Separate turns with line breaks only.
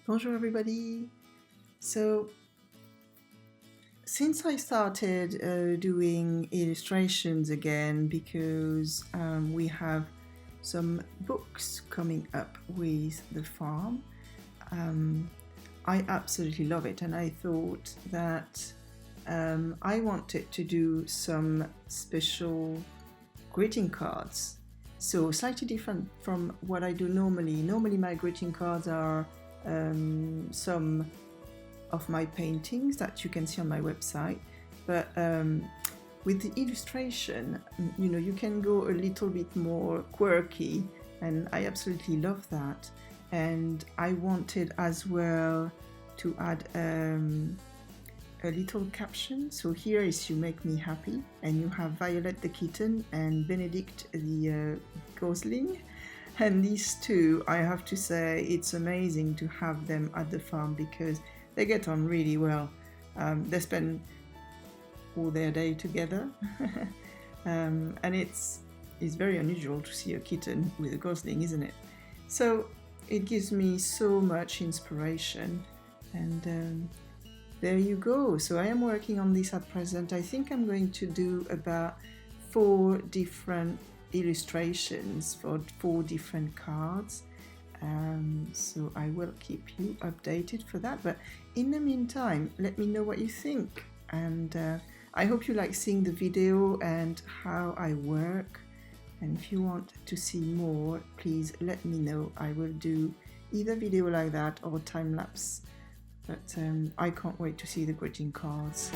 Bonjour everybody. So since I started doing illustrations again because we have some books coming up with the farm, I absolutely love it, and I thought that I wanted to do some special greeting cards. So slightly different from what I do normally. Normally my greeting cards are some of my paintings that you can see on my website, but with the illustration, you can go a little bit more quirky, and I absolutely love that. And I wanted as well to add a little caption. So here is "You make me happy," and you have Violet the kitten and Benedict the gosling. And these two, I have to say, it's amazing to have them at the farm because they get on really well. They spend all their day together, and it's very unusual to see a kitten with a gosling, isn't it? So it gives me so much inspiration, and there you go. So I am working on this at present. I think I'm going to do about 4 different illustrations for 4 different cards. So I will keep you updated for that, but in the meantime, let me know what you think, and I hope you like seeing the video and how I work. And if you want to see more, please let me know. I will do either video like that or time lapse, but I can't wait to see the greeting cards.